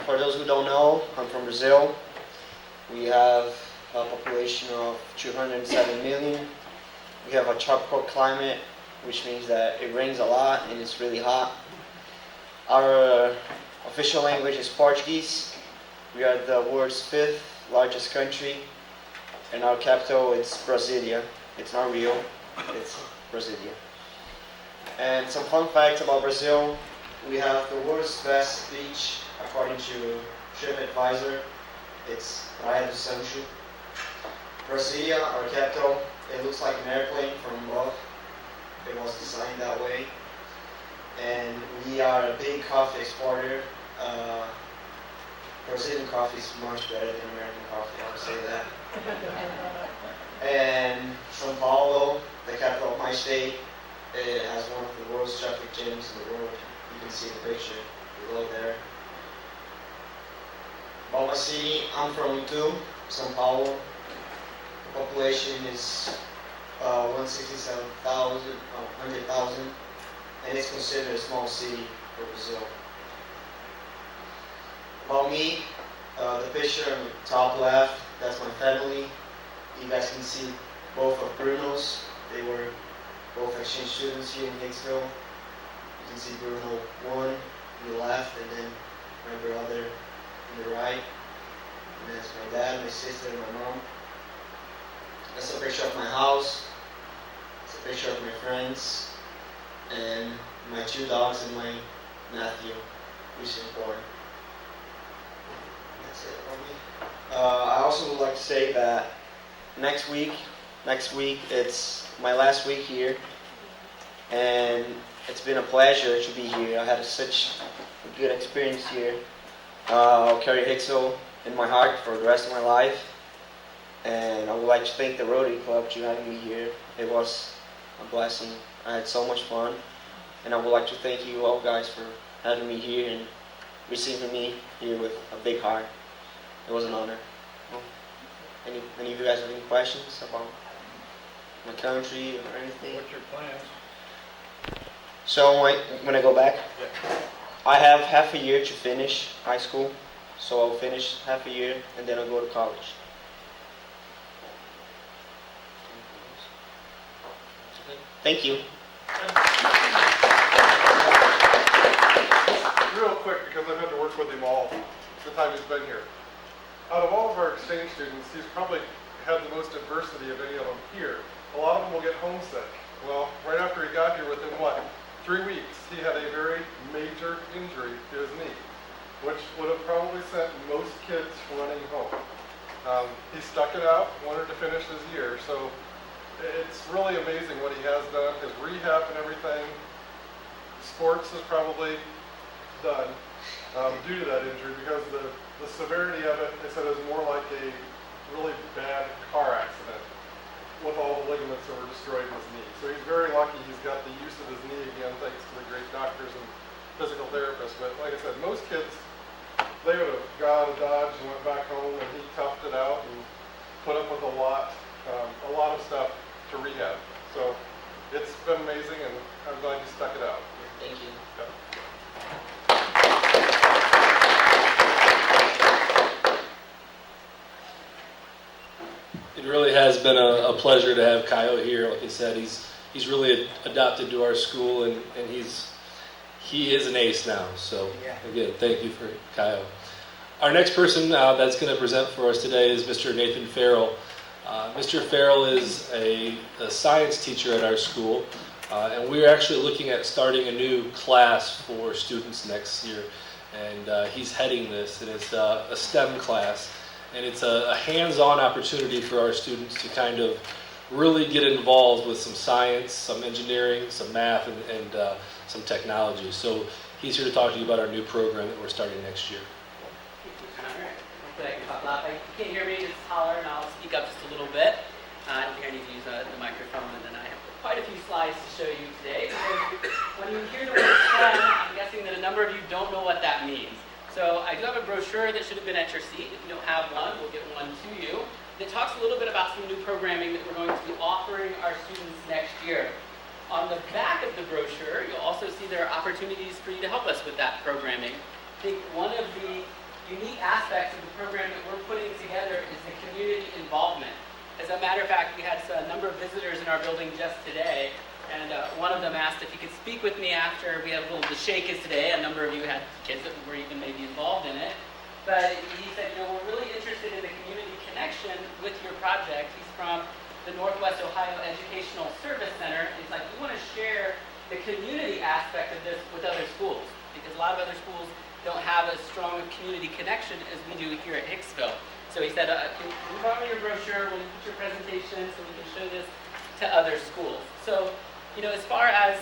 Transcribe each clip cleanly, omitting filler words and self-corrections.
For those who don't know, I'm from Brazil. We have a population of 207 million. We have a tropical climate, which means that it rains a lot and it's really hot. Our official language is Portuguese. We are the world's 5th largest country, and our capital is Brasilia. It's not Rio, it's Brasilia. And some fun facts about Brazil: we have the world's best beach, according to TripAdvisor. It's Praia do Sancho. Brasilia, our capital, it looks like an airplane from above. It was designed that way. And we are a big coffee exporter. Brazilian coffee is much better than American coffee, I would say that. And São Paulo, the capital of my state, it has one of the world's traffic jams in the world. You can see the picture below there. About my city, I'm from Itu, São Paulo. The population is 100,000, and it's considered a small city for Brazil. About me, the picture on the top left, that's my family. You guys can see both of Bruno's. They were both exchange students here in Hicksville. You can see Bruno 1 on the left, and then my brother on the right. And that's my dad, my sister, and my mom. That's a picture of my house. It's a picture of my friends, and my 2 dogs and my nephew, who's born. That's it for me. I also would like to say that next week it's my last week here, and it's been a pleasure to be here. I had such a good experience here. I'll carry Hicksville in my heart for the rest of my life, and I would like to thank the Rotary Club for having me here. It was a blessing. I had so much fun, and I would like to thank you all guys for having me here and receiving me here with a big heart. It was an honor. Well, any of you guys have any questions about my country or anything? What's your plans? So when I go back, I have half a year to finish high school. So I'll finish half a year and then I'll go to college. Thank you. Real quick, because I've had to work with him all the time he's been here. Out of all of our exchange students, he's probably had the most adversity of any of them here. A lot of them will get homesick. Well, right after he got here, within 3 weeks, he had a very major injury to his knee, which would have probably sent most kids running home. He stuck it out, wanted to finish his year, so it's really amazing what he has done, his rehab and everything. Sports is probably done due to that injury, because the severity of it, they said, is more like a really bad car accident with all the ligaments that were destroyed in his knee. So he's very lucky he's got the use of his knee again, thanks to the great doctors and physical therapists. But like I said, most kids, they would have got out of Dodge and went back home, and he toughed it out and put up with a lot of stuff to rehab. So it's been amazing, and I'm glad you stuck it out. Thank you. Yeah. It really has been a pleasure to have Kyle here. Like I said, he's really adopted to our school, and he is an ace now. So again, thank you for Kyle. Our next person that's going to present for us today is Mr. Nathan Ferrell. Mr. Ferrell is a science teacher at our school, and we're actually looking at starting a new class for students next year. And he's heading this, and it's a STEM class. And it's a hands-on opportunity for our students to kind of really get involved with some science, some engineering, some math, and some technology. So he's here to talk to you about our new program that we're starting next year. Hopefully I can talk loud. If you can't hear me, just holler and I'll speak up just a little bit. I don't think I need to use the microphone, and then I have quite a few slides to show you today. So when you hear the word STEM, I'm guessing that a number of you don't know what that means. So I do have a brochure that should have been at your seat. If you don't have one, we'll get one to you. That talks a little bit about some new programming that we're going to be offering our students next year. On the back of the brochure, you'll also see there are opportunities for you to help us with that programming. I think one of the unique aspects of the program that we're putting together is the community involvement. As a matter of fact, we had a number of visitors in our building just today, and one of them asked if he could speak with me after we had a little the shake is today. A number of you had kids that were even maybe involved in it. But he said, we're really interested in the community connection with your project. He's from the Northwest Ohio Educational Service Center. He's like, we want to share the community aspect of this with other schools, because a lot of other schools don't have as strong a community connection as we do here at Hicksville. So he said, can you borrow your brochure, will you put your presentation so we can show this to other schools? So, as far as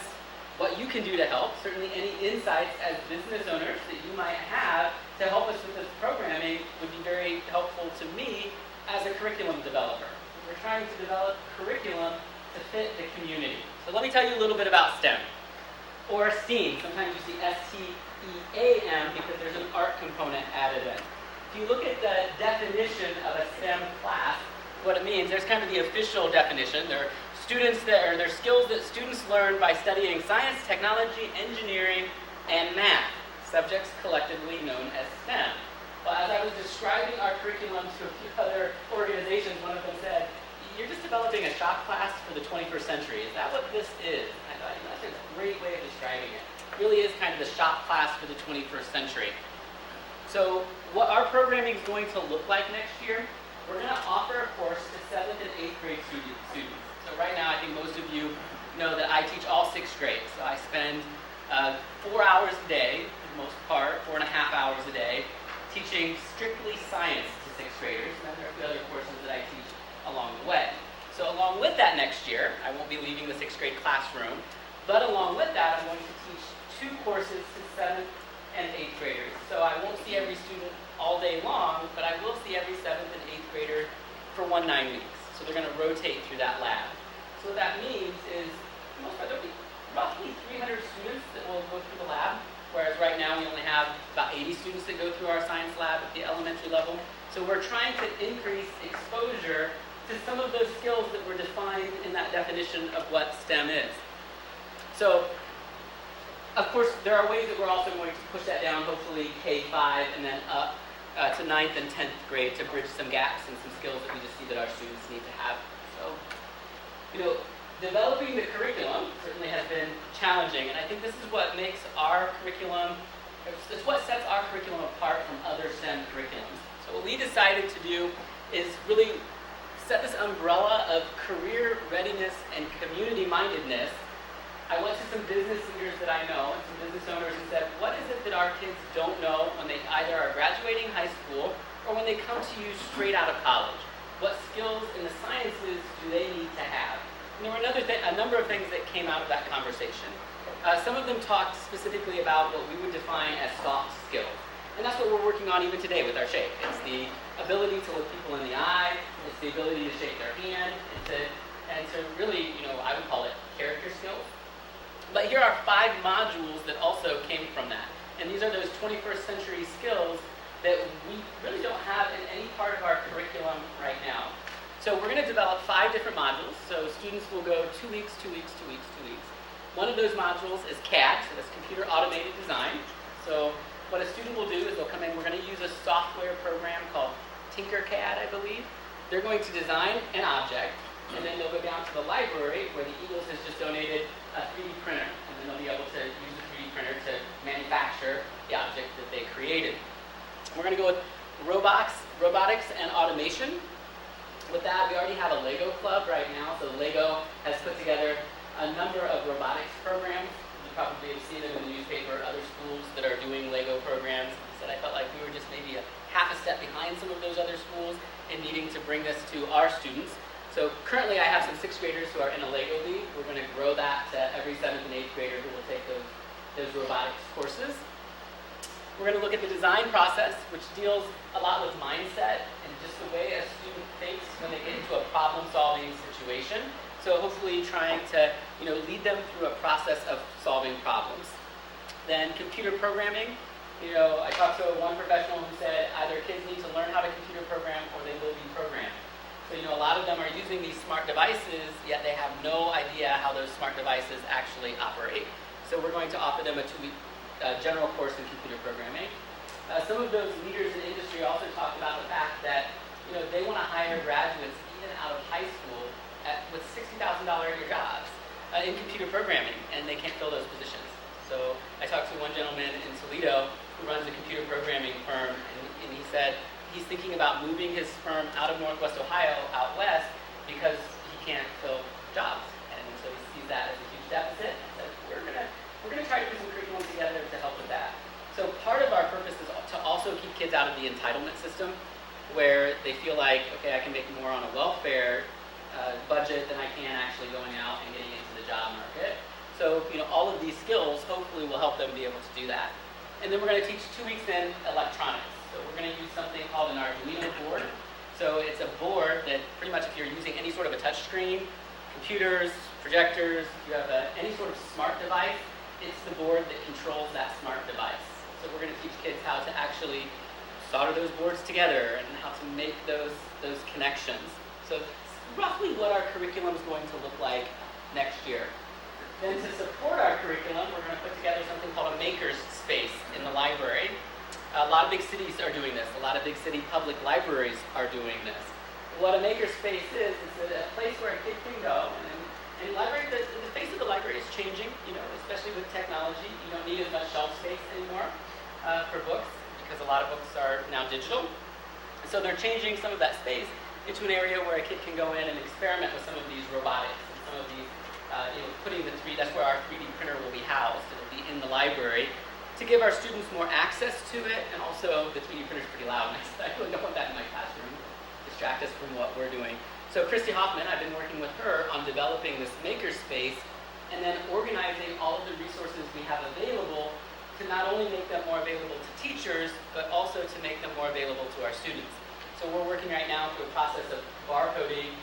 what you can do to help, certainly any insights as business owners that you might have to help us with this programming would be very helpful to me as a curriculum developer. We're trying to develop curriculum to fit the community. So let me tell you a little bit about STEM, or STEAM. Sometimes you see STEAM because there's an art component added in. If you look at the definition of a STEM class, what it means, there's kind of the official definition. They're skills that students learn by studying science, technology, engineering, and math, subjects collectively known as STEM. Well, as I was describing our curriculum to a few other organizations, one of them said, you're just developing a shop class for the 21st century. Is that what this is? I thought, that's a great way of describing it. It really is kind of the shop class for the 21st century. So what our programming is going to look like next year, we're going to offer a course to 7th and 8th grade students. So right now, I think most of you know that I teach all 6th grade. So I spend 4 hours a day, for the most part, 4.5 hours a day, teaching strictly science to 6th graders. And then there are a few other courses that I teach along the way. So along with that next year, I won't be leaving the 6th grade classroom, but along with that, I'm going to teach 2 courses to 7th and 8th graders. So I won't see every student all day long, but I will see every 7th and 8th grader for 9 weeks. So they're going to rotate through that lab. So what that means is, for the most part, there'll be roughly 300 students that will go through the lab, whereas right now we only have about 80 students that go through our science lab at the elementary level. So we're trying to increase exposure to some of those skills that were defined in that definition of what STEM is. So, of course, there are ways that we're also going to push that down, hopefully K-5 and then up to 9th and 10th grade to bridge some gaps and some skills that we just see that our students need to have. So, developing the curriculum certainly has been challenging, and I think this is what makes our curriculum, it's what sets our curriculum apart from other STEM curriculums. So what we decided to do is really set this umbrella of career readiness and community mindedness. I went to some business leaders that I know, and some business owners, and said, what is it that our kids don't know when they either are graduating high school or when they come to you straight out of college? What skills in the sciences do they need to have? And there were a number of things that came out of that conversation. Some of them talked specifically about what we would define as soft skills. And that's what we're working on even today with our shake. It's the ability to look people in the eye, it's the ability to shake their hand, and to really, I would call it character skills. But here are 5 modules that also came from that. And these are those 21st century skills that we really don't have in any part of our curriculum right now. So we're going to develop 5 different modules. So students will go 2 weeks, 2 weeks, 2 weeks, 2 weeks. One of those modules is CAD, so that's computer automated design. So what a student will do is they'll come in, we're going to use a software program called Tinkercad, I believe. They're going to design an object, and then they'll go down to the library where the Eagles has just donated a 3D printer, and then they'll be able to use the 3D printer to manufacture the object that they created. We're going to go with robotics and automation. With that, we already have a Lego club right now, so Lego has put together a number of robotics programs. You probably have seen them in the newspaper, other schools that are doing Lego programs. I felt like we were just maybe a half a step behind some of those other schools in needing to bring this to our students. So currently I have some 6th graders who are in a Lego league. We're going to grow that to every 7th and 8th grader who will take those robotics courses. We're going to look at the design process, which deals a lot with mindset and just the way a student thinks when they get into a problem-solving situation. So hopefully trying to lead them through a process of solving problems. Then computer programming. I talked to one professional who said either kids need to learn how to computer program or they will be programmed. So, a lot of them are using these smart devices, yet they have no idea how those smart devices actually operate. So we're going to offer them a 2-week general course in computer programming. Some of those leaders in industry also talked about the fact that they want to hire graduates even out of high school with $60,000 a year jobs in computer programming, and they can't fill those positions. So I talked to one gentleman in Toledo who runs a computer programming firm, and he said he's thinking about moving his firm out of Northwest Ohio out west because he can't fill jobs, and so he sees that as a huge deficit. And said we're gonna try to put some curriculum together to help with that. So part of our purpose is to also keep kids out of the entitlement system, where they feel like, okay, I can make more on a welfare budget than I can actually going out and getting into the job market. So all of these skills hopefully will help them be able to do that. And then we're going to teach 2 weeks in electronics. So we're going to use something called an Arduino board. So it's a board that pretty much if you're using any sort of a touch screen, computers, projectors, if you have any sort of smart device, it's the board that controls that smart device. So we're going to teach kids how to actually solder those boards together and how to make those connections. So roughly what our curriculum is going to look like next year. Then to support our curriculum, we're going to put together something called a maker's space in the library. A lot of big cities are doing this. A lot of big city public libraries are doing this. What a maker's space is a place where a kid can go. And library, the face of the library is changing, especially with technology. You don't need as much shelf space anymore for books because a lot of books are now digital. So they're changing some of that space into an area where a kid can go in and experiment with some of these robotics and some of these that's where our 3D printer will be housed. It'll be in the library to give our students more access to it, and also the 3D printer is pretty loud. I really don't want that in my classroom. Distract us from what we're doing. So Christy Hoffman, I've been working with her on developing this makerspace and then organizing all of the resources we have available to not only make them more available to teachers, but also to make them more available to our students. So we're working right now through a process of barcoding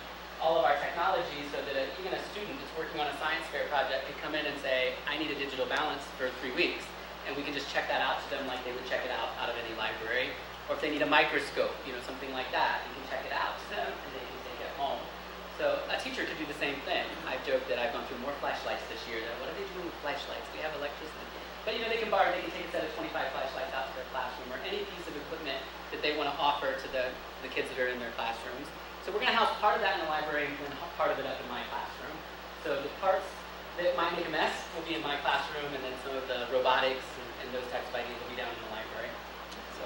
all of our technology so that even a student that's working on a science fair project can come in and say, I need a digital balance for 3 weeks. And we can just check that out to them like they would check it out of any library. Or if they need a microscope, something like that, you can check it out to them and they can take it home. So a teacher could do the same thing. I've joked that I've gone through more flashlights this year. What are they doing with flashlights? We have electricity. But they can take a set of 25 flashlights out to their classroom or any piece of equipment that they want to offer to the kids that are in their classrooms. So we're going to house part of that in the library and then part of it up in my classroom. So the parts that might make a mess will be in my classroom, and then some of the robotics and those types of ideas will be down in the library. So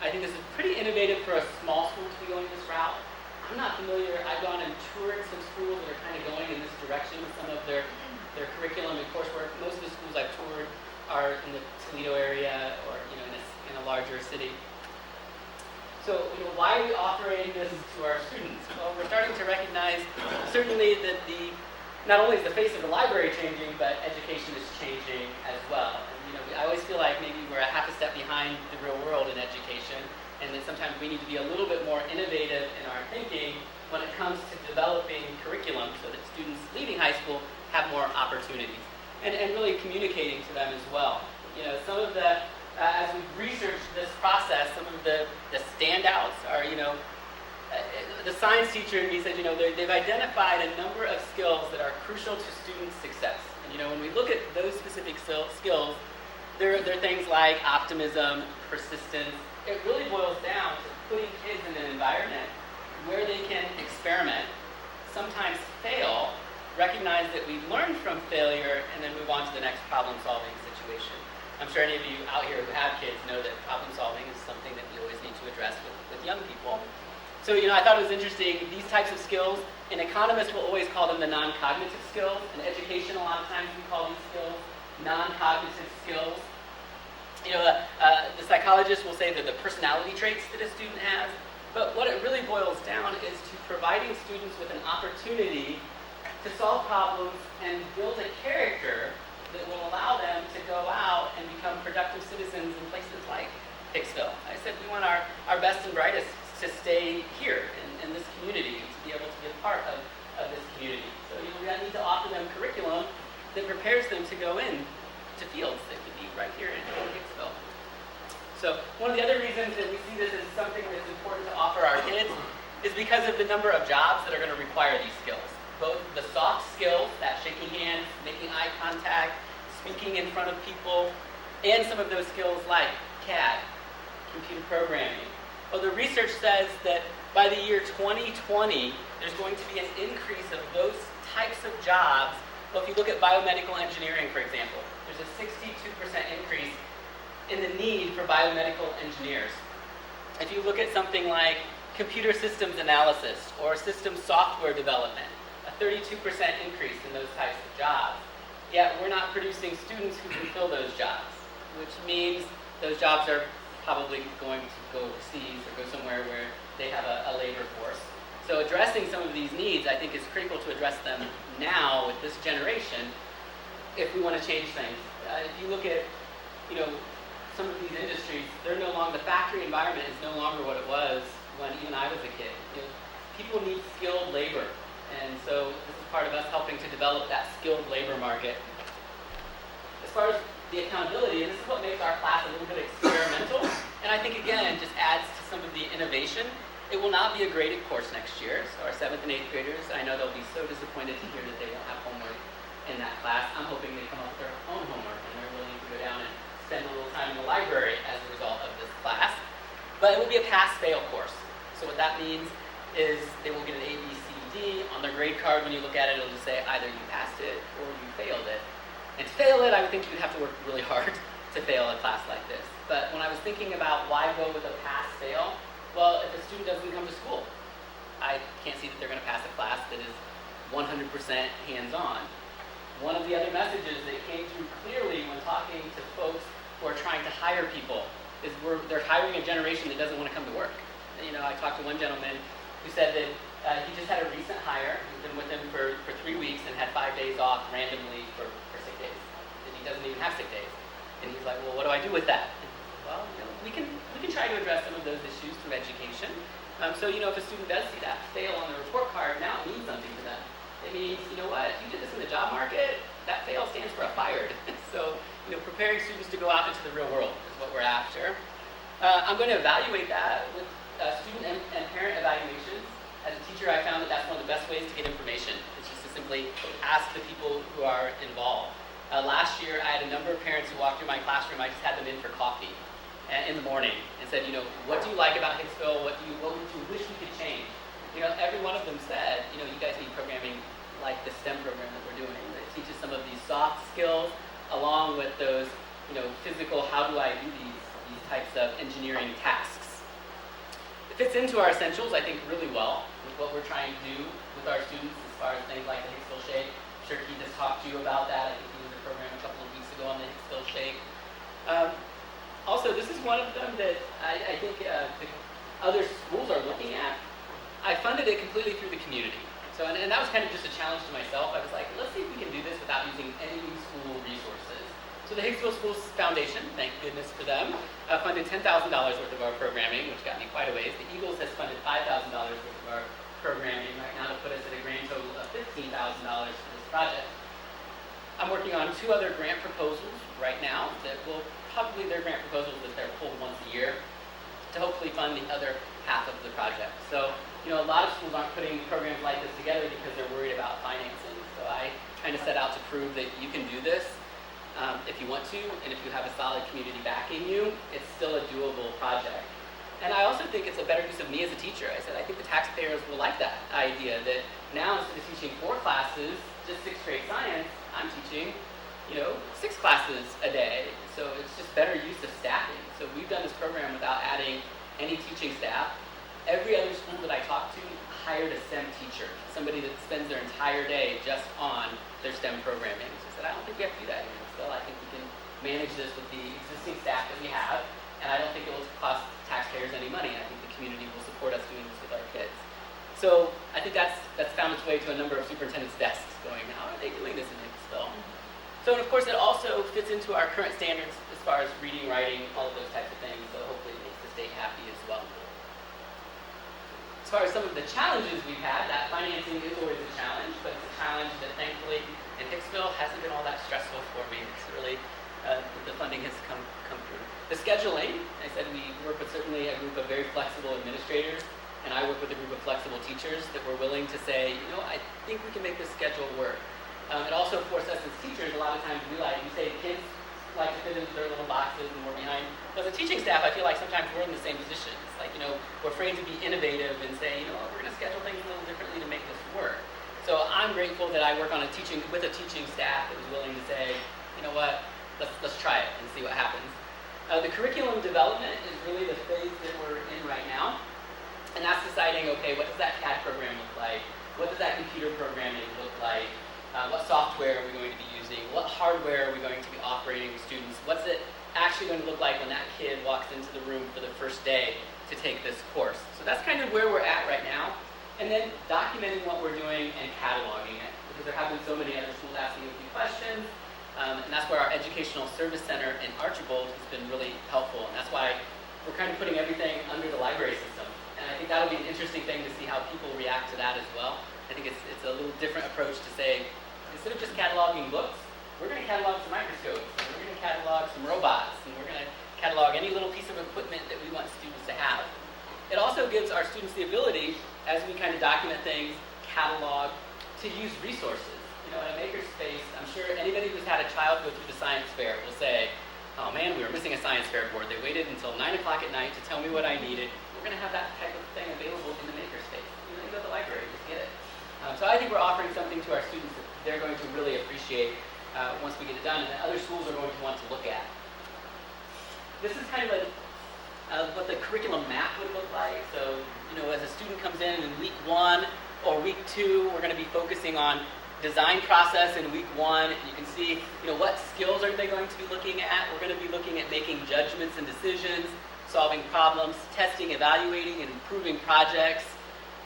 I think this is pretty innovative for a small school to be going this route. I'm not familiar. I've gone and toured some schools that are kind of going in this direction with some of their curriculum and coursework. Most of the schools I've toured are in the Toledo area or in a larger city. So why are we offering this to our students? Well, we're starting to recognize certainly that not only is the face of the library changing, but education is changing as well. And, I always feel like maybe we're a half a step behind the real world in education, and that sometimes we need to be a little bit more innovative in our thinking when it comes to developing curriculum so that students leaving high school have more opportunities, and really communicating to them as well. Some of the as we've researched this process, some of the standouts are, the science teacher in me said, they've identified a number of skills that are crucial to student success. And, when we look at those specific skills, they're things like optimism, persistence. It really boils down to putting kids in an environment where they can experiment, sometimes fail, recognize that we learn from failure, and then move on to the next problem-solving situation. I'm sure any of you out here who have kids know that problem solving is something that we always need to address with young people. So, I thought it was interesting, these types of skills, an economist will always call them the non-cognitive skills. In education, a lot of times we call these skills non-cognitive skills. The psychologist will say that the personality traits that a student has, but what it really boils down is to providing students with an opportunity to solve problems and build a character that will allow them to go out and become productive citizens in places like Hicksville. I said we want our best and brightest to stay here in this community, to be able to be a part of this community. So we need to offer them curriculum that prepares them to go in to fields that could be right here in Hicksville. So one of the other reasons that we see this as something that's important to offer our kids is because of the number of jobs that are going to require these skills. Both the soft skills, that shaking hands, making eye contact, speaking in front of people, and some of those skills like CAD, computer programming? Well, the research says that by the year 2020, there's going to be an increase of those types of jobs. Well, if you look at biomedical engineering, for example, there's a 62% increase in the need for biomedical engineers. If you look at something like computer systems analysis or system software development, a 32% increase in those types of jobs. Yet we're not producing students who can fill those jobs, which means those jobs are probably going to go overseas or go somewhere where they have a labor force. So addressing some of these needs, I think, is critical to address them now with this generation if we want to change things. If you look at, some of these industries, they're no longer, the factory environment is no longer what it was when even I was a kid. People need skilled labor, and so this is part of us helping to develop that skilled labor market. As far as the accountability, and this is what makes our class a little bit experimental, and I think, again, just adds to some of the innovation. It will not be a graded course next year, so our 7th and 8th graders, I know they'll be so disappointed to hear that they won't have homework in that class. I'm hoping they come up with their own homework and they're willing to go down and spend a little time in the library as a result of this class. But it will be a pass-fail course. So what that means is they will get an A, B, C, D. On their grade card, when you look at it, it'll just say either you passed it or you failed it. And to fail it, I would think you'd have to work really hard to fail a class like this. But when I was thinking about why go with a pass-fail, well, if a student doesn't come to school, I can't see that they're going to pass a class that is 100% hands-on. One of the other messages that came through clearly when talking to folks who are trying to hire people is they're hiring a generation that doesn't want to come to work. I talked to one gentleman who said that he just had a recent hire, who's been with him for 3 weeks and had 5 days off randomly for sick days. And he doesn't even have sick days. And he's like, well, what do I do with that? And, well, we can try to address some of those issues through education. So, if a student does see that fail on the report card, now it means something to them. It means, you know what, if you did this in the job market, that fail stands for a fired. So, preparing students to go out into the real world is what we're after. I'm going to evaluate that with student and parent evaluations. As a teacher, I found that that's one of the best ways to get information. It's just to simply ask the people who are involved. Last year, I had a number of parents who walked through my classroom. I just had them in for coffee in the morning and said, what do you like about Hicksville? What would you wish we could change? Every one of them said, you guys need programming like the STEM program that we're doing. It teaches some of these soft skills along with those, physical, how do I do these types of engineering tasks. It fits into our essentials, I think, really well with what we're trying to do with our students as far as things like the Hicksville Shake. I'm sure Keith has talked to you about that. I think he was in the program a couple of weeks ago on the Hicksville Shake. Also, this is one of them that I think the other schools are looking at. I funded it completely through the community. So, and that was kind of just a challenge to myself. I was like, let's see if we can do this without using any school resources. So the Hicksville School Foundation, thank goodness for them, funded $10,000 worth of our programming, which got me quite a ways. The Eagles has funded $5,000 worth of our programming right now to put us at a grand total of $15,000 for this project. I'm working on 2 other grant proposals right now that will probably, they're grant proposals that they're pulled once a year to hopefully fund the other half of the project. So, a lot of schools aren't putting programs like this together because they're worried about financing. So I kind of set out to prove that you can do this if you want to, and if you have a solid community backing you, it's still a doable project. And I also think it's a better use of me as a teacher. I said, I think the taxpayers will like that idea that now instead of teaching 4 classes, just 6th grade science, I'm teaching, 6 classes a day. So it's just better use of staffing. So we've done this program without adding any teaching staff. Every other school that I talked to hired a STEM teacher, somebody that spends their entire day just on their STEM programming. So I said, I don't think we have to do that here. Still, I think we can manage this with the existing staff that we have, and I don't think it will cost taxpayers any money. I think the community will support us doing this with our kids. So I think that's found its way to a number of superintendents' desks going, how are they doing this in Hicksville? So, and of course, it also fits into our current standards as far as reading, writing, all of those types of things, so hopefully it makes the state happy as well. As far as some of the challenges we've had, that financing is always a challenge, but it's a challenge that thankfully in Hicksville hasn't been all that stressful for me. It's really, the funding has come through. The scheduling, I said we work with certainly a group of very flexible administrators, and I work with a group of flexible teachers that were willing to say, I think we can make this schedule work. It also forced us as teachers a lot of times to realize, you say to kids, like to fit into their little boxes and we're behind. But as a teaching staff, I feel like sometimes we're in the same position. It's like, we're afraid to be innovative and say, we're going to schedule things a little differently to make this work. So I'm grateful that I work with a teaching staff that was willing to say, you know what, let's try it and see what happens. The curriculum development is really the phase that we're in right now. And that's deciding, okay, what does that CAD program look like? What does that computer programming look like? What software are we going to be using? What hardware are we going to be operating with students? What's it actually going to look like when that kid walks into the room for the first day to take this course? So that's kind of where we're at right now. And then documenting what we're doing and cataloging it. Because there have been so many other schools asking a few questions. And that's where our Educational Service Center in Archibald has been really helpful. And that's why we're kind of putting everything under the library system. And I think that'll be an interesting thing to see how people react to that as well. I think it's a little different approach to say, instead of just cataloging books, we're going to catalog some microscopes, and we're going to catalog some robots, and we're going to catalog any little piece of equipment that we want students to have. It also gives our students the ability, as we kind of document things, catalog, to use resources. In a makerspace, I'm sure anybody who's had a child go through the science fair will say, oh man, we were missing a science fair board. They waited until 9 o'clock at night to tell me what I needed. We're going to have that type of thing available in the makerspace. You go to the library, just get it. So I think we're offering something to our students that they're going to really appreciate once we get it done, and that other schools are going to want to look at. This is kind of what the curriculum map would look like. So, as a student comes in week 1 or week 2, we're going to be focusing on design process in week 1. You can see, what skills are they going to be looking at. We're going to be looking at making judgments and decisions, solving problems, testing, evaluating, and improving projects,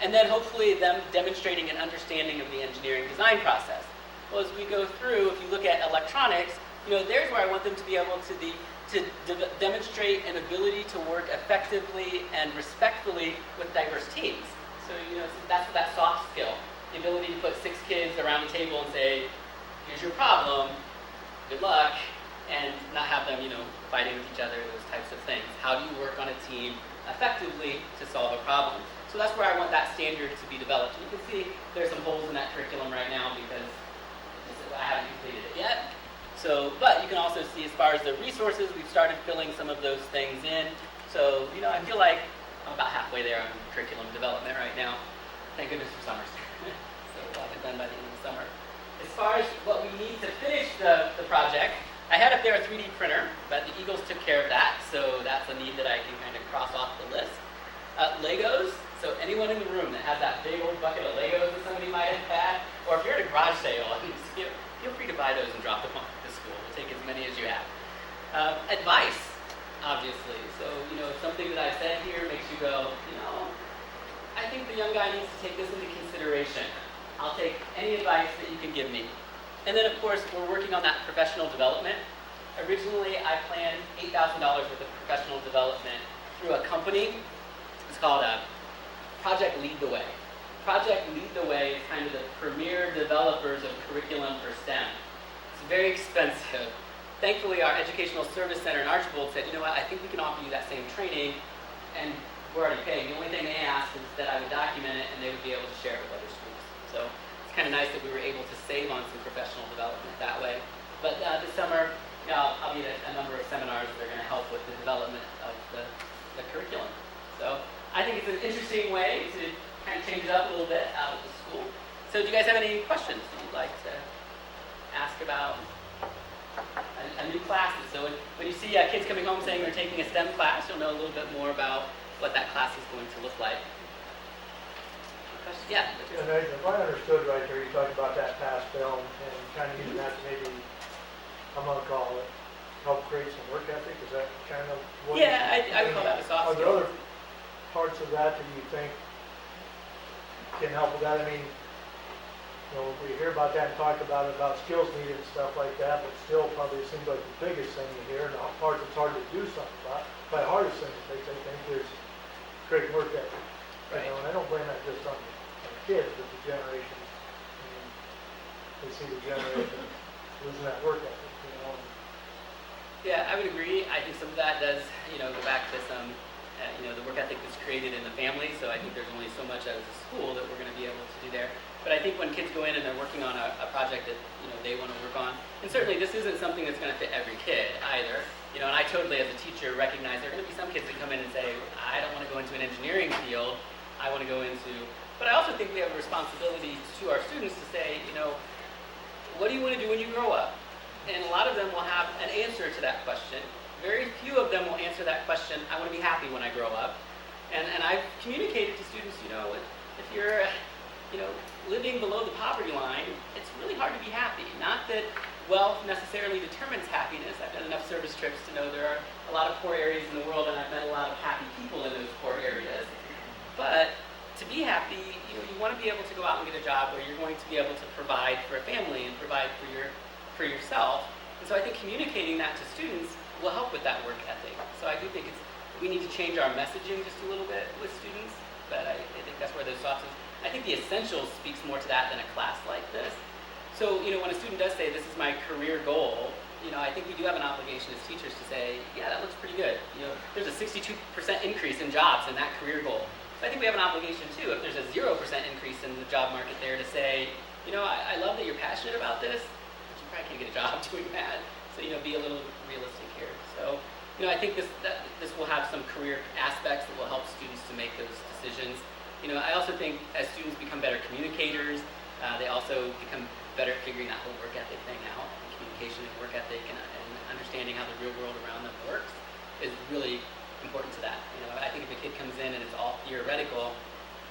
and then hopefully them demonstrating an understanding of the engineering design process. Well, as we go through, if you look at electronics, there's where I want them to be able to demonstrate an ability to work effectively and respectfully with diverse teams. So, that's that soft skill. The ability to put 6 kids around the table and say, here's your problem, good luck, and not have them, fighting with each other, those types of things. How do you work on a team effectively to solve a problem? So that's where I want that standard to be developed. You can see there's some holes in that curriculum right now because I haven't completed it yet. So, but you can also see as far as the resources, we've started filling some of those things in. So, I feel like I'm about halfway there on curriculum development right now. Thank goodness for summers. So we'll have it done by the end of the summer. As far as what we need to finish the project, I had up there a 3D printer, but the Eagles took care of that, so that's a need that I can kind of cross off the list. Legos, so anyone in the room that has that big old bucket of Legos that somebody might have had, or if you're at a garage sale, feel free to buy those and drop them off at the school. We'll take as many as you have. Advice, obviously. So, if something that I said here makes you go, I think the young guy needs to take this into consideration. I'll take any advice that you can give me. And then, of course, we're working on that professional development. Originally, I planned $8,000 worth of professional development through a company. It's called Project Lead the Way. Project Lead the Way is kind of the premier developers of curriculum for STEM. It's very expensive. Thankfully, our Educational Service Center in Archibald said, I think we can offer you that same training, and we're already paying. The only thing they asked is that I would document it, and they would be able to share it with other schools. So it's kind of nice that we were able to save on some professional development that way. But this summer, I'll be at a number of seminars that are going to help with the development of the curriculum. So I think it's an interesting way to kind of change it up a little bit out of the school. So do you guys have any questions that you'd like to ask about a new class? So when you see kids coming home saying they're taking a STEM class, you'll know a little bit more about what that class is going to look like. Yeah. Yeah, Nathan, if I understood right there, you talked about that past film and kind of using that to maybe, I'm going to call it, help create some work ethic. Is that kind of what? Yeah, I would call that a soft skill. Are there other parts of that that you think can help with that? I mean, we hear about that and talk about skills needed and stuff like that, but still probably it seems like the biggest thing you hear and the part that's hard to do something about. Probably the hardest thing to fix, I think, is creating work ethic. Right. And I don't blame that just on the kids, but the generations. I mean, they see the generation losing that work ethic, Yeah, I would agree. I think some of that does, go back to some, the work ethic that's created in the family. So I think there's only so much as a school that we're going to be able to do there. But I I think when kids go in and they're working on a project that they want to work on, and certainly this isn't something that's going to fit every kid either. And I totally, as a teacher, recognize there are going to be some kids that come in and say, I don't want to go into an engineering field, I want to go into, but I also think we have a responsibility to our students to say, what do you want to do when you grow up? And a lot of them will have an answer to that question. Very few of them will answer that question, I want to be happy when I grow up. And I've communicated to students, if you're, living below the poverty line, it's really hard to be happy. Not that wealth necessarily determines happiness. I've done enough service trips to know there are a lot of poor areas in the world, and I've met a lot of happy people in those poor areas. But to be happy, you want to be able to go out and get a job where you're going to be able to provide for a family and provide for yourself. And so I think communicating that to students will help with that work ethic. So I do think we need to change our messaging just a little bit with students, but I think that's where those soft skills. I think the essentials speaks more to that than a class like this. So, when a student does say, this is my career goal, I think we do have an obligation as teachers to say, yeah, that looks pretty good. There's a 62% increase in jobs in that career goal. So I think we have an obligation too, if there's a 0% increase in the job market there, to say, I love that you're passionate about this, but you probably can't get a job doing that. So, be a little realistic here. So, I think this will have some career aspects that will help students to make those decisions. I also think as students become better communicators, they also become better at figuring that whole work ethic thing out. Communication and work ethic and understanding how the real world around them works is really important to that. I think if a kid comes in and it's all theoretical,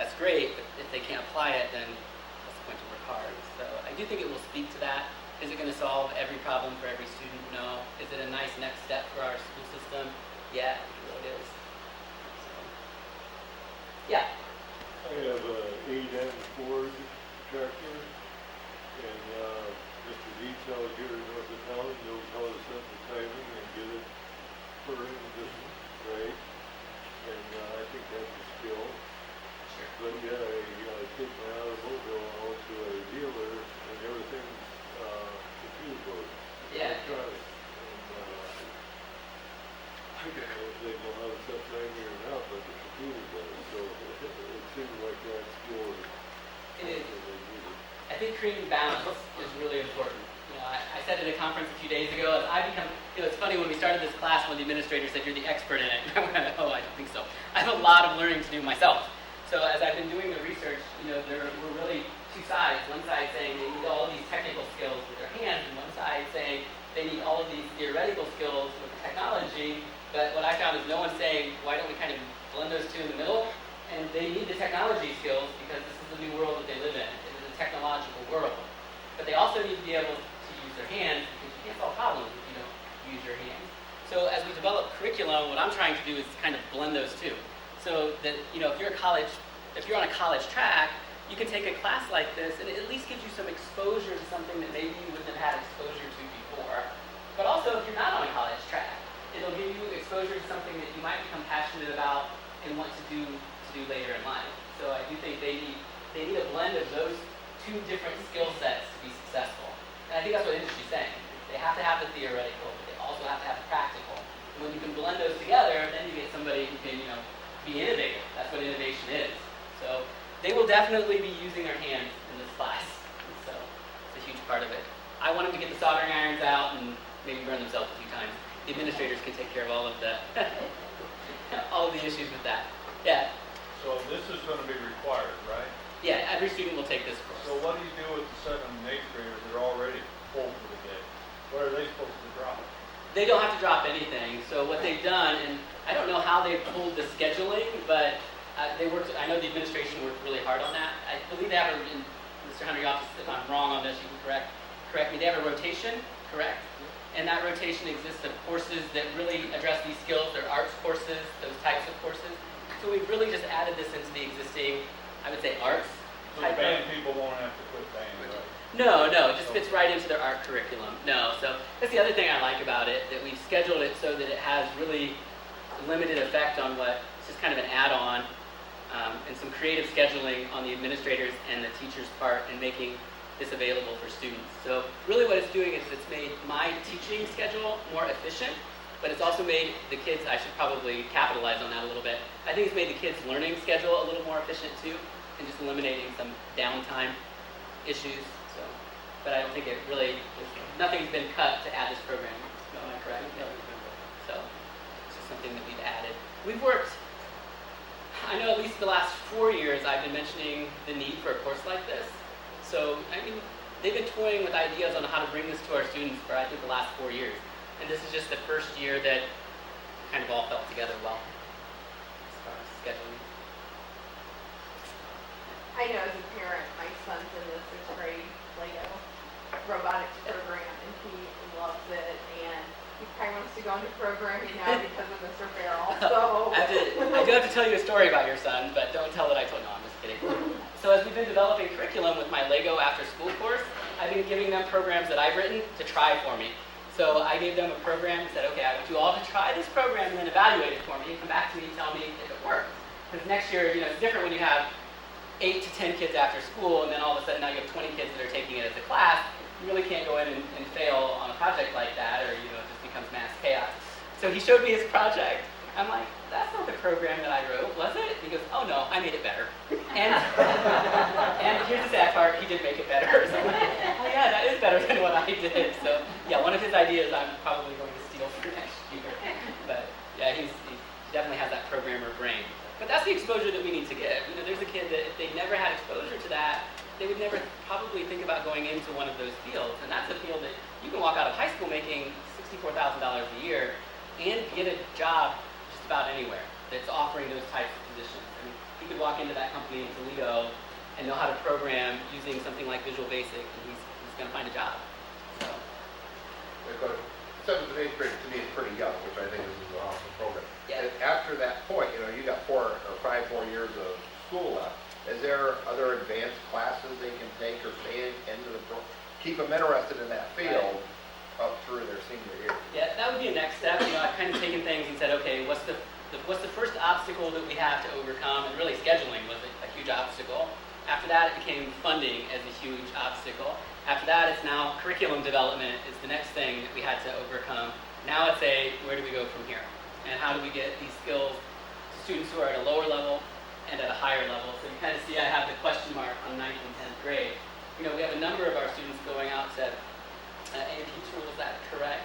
that's great, but if they can't apply it, then what's the point to work hard? So I do think it will speak to that. Is it going to solve every problem for every student? No. Is it a nice next step for our school system? Yeah, it really is. So, yeah. I have a 8M Ford tractor, and just the details here in north of town, you'll call us up the timing and get it for him just right. And I think that's a skill. Sure. But yeah, I take my automobile out to a dealer, and everything's computer-based. Yeah. Electronic. And I don't know if they know how to set timing or not, but the computer does. So it seems like that skill is It is. really needed. I think creating balance is really important. I said at a conference a few days ago, it's funny when we started this class when the administrator said you're the expert in it. I went, oh, I don't think so. I have a lot of learning to do myself. So as I've been doing the research, there were really two sides. One side saying they need all of these technical skills with their hands, and one side saying they need all of these theoretical skills with technology. But what I found is no one's saying, why don't we kind of blend those two in the middle? And they need the technology skills because this is the new world that they live in. It is a technological world. But they also need to be able to use their hands because you can't solve problems if you don't use your hands. So as we develop curriculum, what I'm trying to do is kind of blend those two. So that, if you're on a college track, you can take a class like this and it at least gives you some exposure to something that maybe you wouldn't have had exposure to before. But also if you're not on a college track, it'll give you exposure to something that you might become passionate about and want to do later in life. So I do think they need a blend of those two different skill sets to be successful. And I think that's what industry's saying. They have to have the theoretical, but they also have to have the practical. And when you can blend those together, then you get somebody who can, be innovative. That's what innovation is. So they will definitely be using their hands in this class. So it's a huge part of it. I want them to get the soldering irons out and maybe burn themselves a few times. The administrators can take care of all of the issues with that. Yeah. So this is going to be required, right? Yeah, every student will take this course. So what do you do with the 7th and 8th graders that are already full for the day? What are they supposed to drop? They don't have to drop anything. So what they've done, and I don't know how they've pulled the scheduling, but I know the administration worked really hard on that. I believe they have in Mr. Hunter, your office, if I'm wrong on this, you can correct me. They have a rotation, correct? And that rotation exists of courses that really address these skills. They're arts courses, those types of courses. So we've really just added this into the existing, I would say, arts. So the band people won't have to quit band, right? No, it just fits right into their art curriculum. No, so that's the other thing I like about it, that we've scheduled it so that it has really limited effect on it's just kind of an add-on, and some creative scheduling on the administrators and the teachers' part in making this available for students. So really what it's doing is it's made my teaching schedule more efficient, but it's also made the kids, I should probably capitalize on that a little bit. I think it's made the kids' learning schedule a little more efficient too, and just eliminating some downtime. issues. So, but I don't think it really, nothing's been cut to add this program. Am I correct? No. So it's just something that we've added. We've worked, I know at least the last 4 years I've been mentioning the need for a course like this. So, I mean, they've been toying with ideas on how to bring this to our students for I think the last 4 years. And this is just the first year that kind of all fell together well as far as scheduling. I know as a parent, my son's in the 6th grade Lego robotics program, and he loves it, and he probably wants to go into programming now because of Mr. Ferrell, so. I do have to tell you a story about your son, but don't tell that I told. No, I'm just kidding. So as we've been developing curriculum with my Lego after school course, I've been giving them programs that I've written to try for me. So I gave them a program and said, okay, I want you all to try this program and then evaluate it for me and come back to me and tell me if it works. Because next year, it's different when you have 8 to 10 kids after school, and then all of a sudden now you have 20 kids that are taking it as a class. You really can't go in and fail on a project like that, or it just becomes mass chaos. So he showed me his project. I'm like, that's not the program that I wrote, was it? He goes, oh no, I made it better. And here's the sad part, he did make it better. So I'm like, oh yeah, that is better than what I did. So yeah, one of his ideas I'm probably going to steal for next year. But yeah, he definitely has that programmer brain. But that's the exposure that we need to give. There's a kid that if they never had exposure to that, they would never probably think about going into one of those fields. And that's a field that you can walk out of high school making $64,000 a year and get a job just about anywhere that's offering those types of positions. I mean, he could walk into that company in Toledo and know how to program using something like Visual Basic, and he's going to find a job. So. But 7th and 8th grade to me is pretty young, which I think is an awesome program. Yeah. And after that point, you got 4 or 5 more years of school left. Is there other advanced classes they can take or stay into the program? Keep them interested in that field up through their senior year. Yeah, that would be a next step. I've kind of taken things and said, okay, what's the first obstacle that we have to overcome? And really scheduling was a huge obstacle. After that, it became funding as a huge obstacle. After that, it's now curriculum development is the next thing that we had to overcome. Now it's where do we go from here? And how do we get these skills to students who are at a lower level and at a higher level? So you kind of see I have the question mark on 9th and 10th grade. We have a number of our students going out to AP tool, is that correct?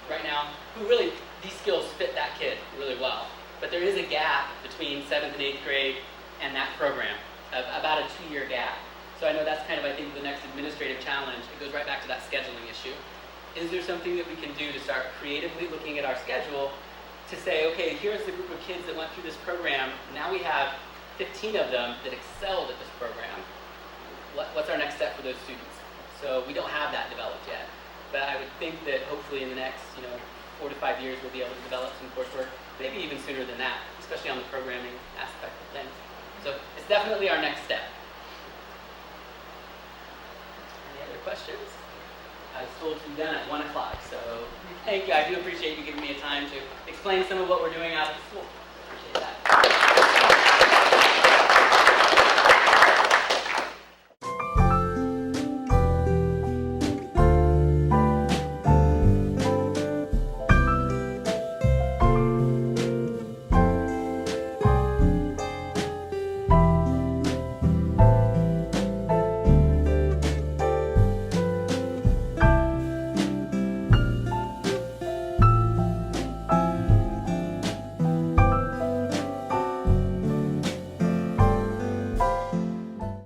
Right now, who really, these skills fit that kid really well. But there is a gap between 7th and 8th grade and that program, about a 2-year gap. So I know that's kind of, I think, the next administrative challenge. It goes right back to that scheduling issue. Is there something that we can do to start creatively looking at our schedule to say, okay, here's the group of kids that went through this program. Now we have 15 of them that excelled at this program. What's our next step for those students? So we don't have that developed yet. But I would think that hopefully in the next 4 to 5 years we'll be able to develop some coursework, maybe even sooner than that, especially on the programming aspect of things. So it's definitely our next step. Any other questions? I was told to be done at 1 o'clock, so thank you. I do appreciate you giving me a time to explain some of what we're doing out at the school.